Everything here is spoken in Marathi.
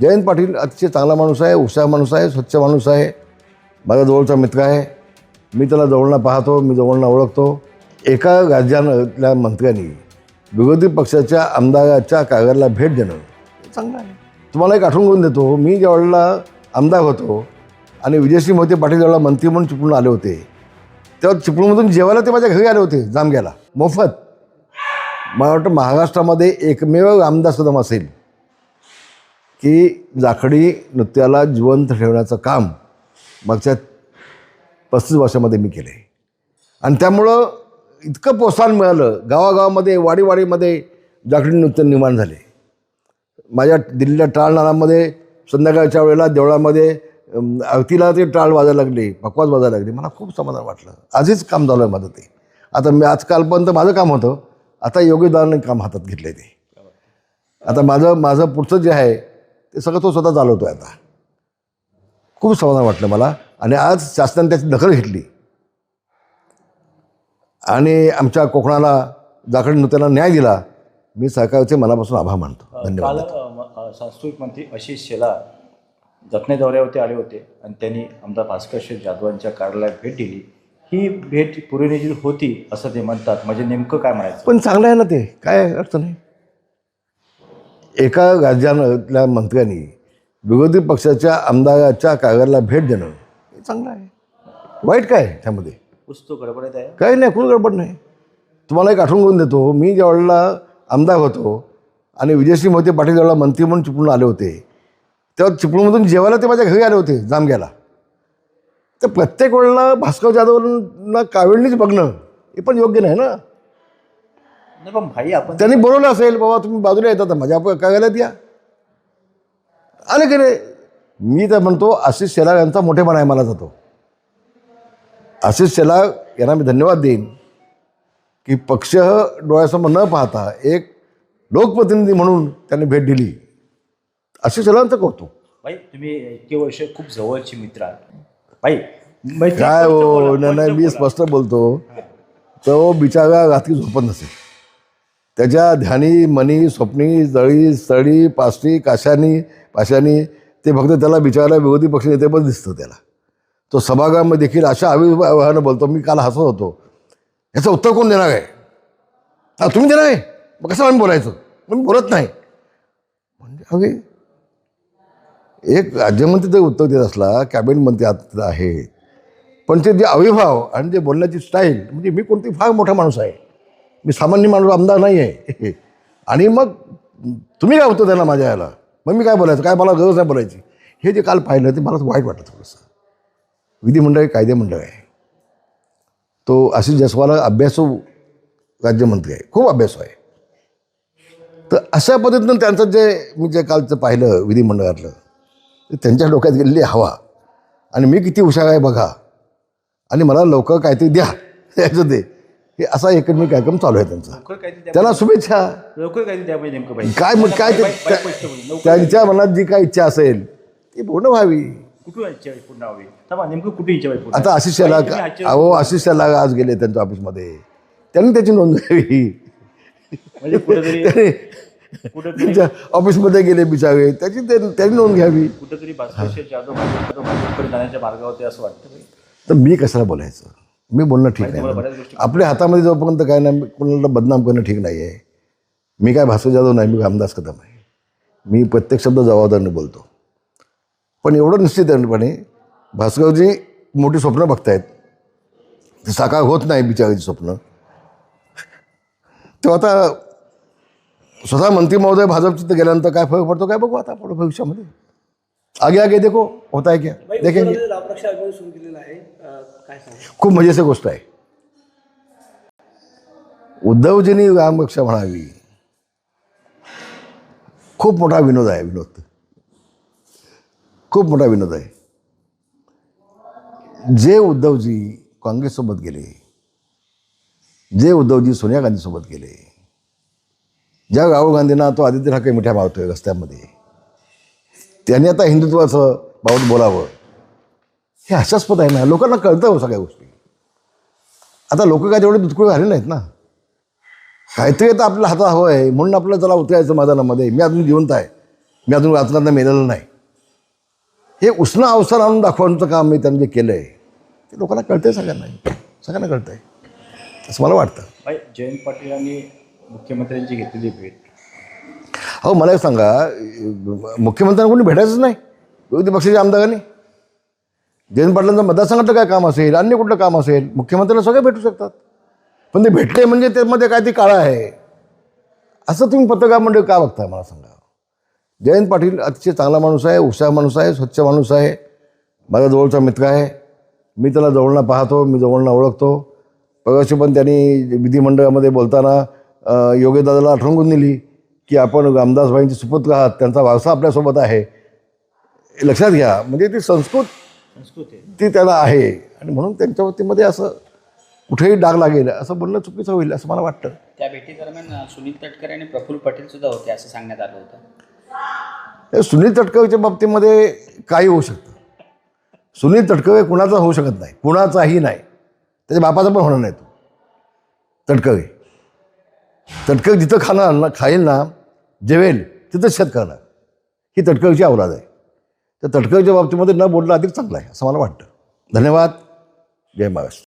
जयंत पाटील अतिशय चांगला माणूस आहे, उत्साह माणूस आहे, स्वच्छ माणूस आहे, माझा जवळचा मित्र आहे. मी त्याला जवळनं पाहतो, मी जवळनं ओळखतो. एका राज्यातल्या मंत्र्यांनी विरोधी पक्षाच्या आमदाराच्या कार्यालयाला भेट देणं चांगलं आहे. तुम्हाला एक आठवण करून देतो, मी ज्यावेळेला आमदार होतो आणि विजयसिंह मोहिते पाटील ज्यावेळेला मंत्री म्हणून चिपळूण आले होते, तेव्हा चिपळूणमधून जेवायला ते माझ्या घरी आले होते जामग्याला मोफत. मला वाटतं महाराष्ट्रामध्ये एकमेव रामदास कदम असेल की जाखडी नृत्याला जिवंत ठेवण्याचं काम मागच्या 35 वर्षामध्ये मी केलं आहे. आणि त्यामुळं इतकं प्रोत्साहन मिळालं, गावागावामध्ये वाडीवाडीमध्ये जाखडी नृत्य निर्माण झाले. माझ्या दिल्लीला टाळनाळामध्ये संध्याकाळच्या वेळेला देवळामध्ये आरतीला ते टाळ वाजायला लागले, पकवाज वाजायला लागले. मला खूप समाधान वाटलं. आजच काम झालं आहे माझं ते. आता मी आजकालपर्यंत माझं काम होतं, आता योगीदाराने काम हातात घेतलं आहे ते. आता माझं पुढचं जे आहे ते सगळं तो स्वतः चालवतो आहे. आता खूप समाधान वाटलं मला. आणि आज शासनाने त्याची दखल घेतली आणि आमच्या कोकणाला जाखडी नृत्याला न्याय दिला. मी सरकारचे मनापासून आभार मानतो. धन्यवाद. सांस्कृतिक मंत्री आशिष शेलार जखने दौऱ्यावरती आले होते आणि त्यांनी आमदार भास्कर शेठ जाधव यांच्या कार्यालयात भेट दिली. ही भेट पुरेनिधी होती असं ते म्हणतात. म्हणजे नेमकं काय म्हणायचं? पण चांगलं आहे ना, ते काय अर्थ नाही. एका राज्यातल्या मंत्र्यांनी विरोधी पक्षाच्या आमदाराच्या कार्यालयाला भेट देणं हे चांगलं आहे. वाईट काय त्यामध्ये? पुस्तक गडबडत आहे काही नाही, कुठं गडबड नाही. तुम्हाला एक आठवण करून देतो, मी ज्यावेळेला आमदार होतो आणि विजयसिंह मोहिते पाटील ज्यावेळेला मंत्री म्हणून चिपळूण आले होते, तेव्हा चिपळूणमधून जेवायला ते माझ्या घरी आले होते जामग्याला. तर प्रत्येक वेळेला भास्कर जाधवना कावेळणीच बघणं हे पण योग्य नाही ना. नाही पण भाई, आपण त्यांनी बोलवलं असेल, बाबा तुम्ही बाजूला येतात माझ्या कार्यालयात या, आले की नाही. मी तर म्हणतो आशिष शेलार यांचा मोठेपणा आहे मला जातो. आशिष शेलार यांना मी धन्यवाद देईन की पक्ष डोळ्यासमोर न पाहता एक लोकप्रतिनिधी म्हणून त्यांनी भेट दिली. आशिष शेलारांचं कौतुक. भाई, तुम्ही इतके वर्ष खूप जवळचे मित्र आहात भाई. काय हो, नाही मी स्पष्ट बोलतो. तो बिचारा रात्री झोपत नसेल. त्याच्या ध्यानी मनी स्वप्नी जळी स्थळी पाष्टी पाशानी ते फक्त त्याला बिचारायला विरोधी पक्ष नेते पण दिसतं त्याला. तो सभागृहामध्ये देखील अशा आविर्भावानं बोलतो. मी काल हसत होतो, याचं उत्तर कोण देणार आहे? हा तुम्ही देणार आहे, मग कसं आम्ही बोलायचं? मग मी बोलत नाही. म्हणजे अगे एक राज्यमंत्री जर उत्तर देत असला, कॅबिनेट मंत्री आहेत, पण ते जे अविर्भाव आणि जे बोलण्याची स्टाईल, म्हणजे मी कोणती फार मोठा माणूस आहे, मी सामान्य माणूस आमदार नाही आहे. आणि मग तुम्ही काय उत्तर द्यायला माझ्या याला? मग मी काय बोलायचं? काय मला गरज नाही बोलायची? हे जे काल पाहिलं ते मला वाईट वाटतं थोडंसं. विधिमंडळ कायदेमंडळ आहे. तो आशिष जयस्वाल अभ्यासू राज्यमंत्री आहे, खूप अभ्यासू आहे. तर अशा पद्धतीनं त्यांचं मी जे कालचं पाहिलं विधिमंडळातलं, ते त्यांच्या डोक्यात गेलेली हवा आणि मी किती हुशार आहे बघा आणि मला लवकर काहीतरी द्या याचं ते, हे असा एकमेव कार्यक्रम चालू आहे त्यांचा. त्याला शुभेच्छा. लवकर काहीतरी द्या पाहिजे नेमकं भाई. काय मग काय त्यांच्या मनात जी काही इच्छा असेल ती पूर्ण व्हावी. कुठून इच्छा पूर्ण व्हावी? नेमकं कुठे इच्छा व्हावी? आता आशिष शेलार आज गेले त्यांच्या ऑफिसमध्ये, त्यांनी त्याची नोंद घ्यावी. म्हणजे कुठेतरी त्यांच्या ऑफिसमध्ये गेले बिचारे, त्यांनी नोंद घ्यावी. कुठेतरी भास्कर शेठ जाधव भाजपकडे जाण्याच्या मार्गावरती असं वाटतं. तर मी कशाला बोलायचं? मी बोलणं ठीक नाही. आपल्या हातामध्ये जोपर्यंत काय नाही, कोणाला बदनाम करणं ठीक नाही आहे. मी काय भास्कर जाधव नाही, मी रामदास कदम आहे. मी प्रत्येक शब्द जबाबदारीने बोलतो. पण एवढं निश्चितपणे भास्करजी मोठी स्वप्न बघतायत, ते साकार होत नाही बिचाराची स्वप्न. तेव्हा आता स्वतः मंत्री महोदय भाजपचं गेल्यानंतर काय फरक पडतो काय बघू आता पुढे भविष्यामध्ये. आगे देखो होता है क्या देखेंगे. खूप मजेची गोष्ट आहे. उद्धवजींनी रामरक्षा म्हणावी, खूप मोठा विनोद आहे. खूप मोठा विनोद आहे. जे उद्धवजी काँग्रेससोबत गेले, जे उद्धवजी सोनिया गांधीसोबत गेले, ज्या राहुल गांधींना तो आदित्य ठाकरे मिठ्या मारतोय रस्त्यामध्ये, त्यांनी आता हिंदुत्वाचं बाबत बोलावं, हे हास्यास्पद आहे ना. लोकांना कळतं हो सगळ्या गोष्टी. आता लोक काय तेवढे दुधकुळे झाले नाहीत ना. काहीतरी आता आपल्या हातात हवं आहे म्हणून आपल्याला चला उतरायचं मैदानामध्ये. मी अजून जिवंत आहे, मी अजून वाचनात मेलेलं नाही. हे उष्ण अवसर आणून दाखवण्याचं काम मी त्यांनी जे केलं आहे ते लोकांना कळतंय, सगळ्यांना कळतंय असं मला वाटतं. भाई जयंत पाटील यांनी मुख्यमंत्र्यांची घेतलेली भेट, अहो मला एक सांगा, मुख्यमंत्र्यांना कोणी भेटायचंच नाही विरोधी पक्षाच्या आमदारांनी? जयंत पाटलांचं मतदारसंघातलं काय काम असेल, अन्य कुठलं काम असेल, मुख्यमंत्र्यांना सगळे भेटू शकतात. पण ते भेटले म्हणजे त्यामध्ये काय ते काळं आहे असं तुम्ही पत्रकार मंडळी का बघताय मला सांगा. जयंत पाटील अतिशय चांगला माणूस आहे, उत्साह माणूस आहे, स्वच्छ माणूस आहे, माझा जवळचा मित्र आहे. मी त्याला जवळनं पाहतो, मी जवळनं ओळखतो. परवाशी पण त्यांनी विधिमंडळामध्ये बोलताना योगेशदादाला आठवण दिली की आपण रामदासभाईंचे सुपुत्र आहात, त्यांचा वारसा आपल्यासोबत आहे, हे लक्षात घ्या. म्हणजे ती संस्कृती ती त्याला आहे आणि म्हणून त्यांच्या वतीमध्ये असं कुठेही डाग लागेल असं बोलणं चुकीचं होईल असं मला वाटतं. त्या भेटीदरम्यान सुनील तटकरे आणि प्रफुल्ल पटेल सुद्धा होते असं सांगण्यात आलं होतं. सुनील तटकरेच्या बाबतीमध्ये काही होऊ शकतं. सुनील तटकरे कुणाचा होऊ शकत नाही, कुणाचाही नाही, त्याच्या बापाचा पण होणार नाही. तो तटकरे जिथं खाईल ना, जेवेल तिथंच शेत करणार, ही तटकरेची औलाद आहे. त्या तटकरेच्या बाबतीमध्ये न बोलणं अधिक चांगलं आहे असं मला वाटतं. धन्यवाद. जय महाराष्ट्र.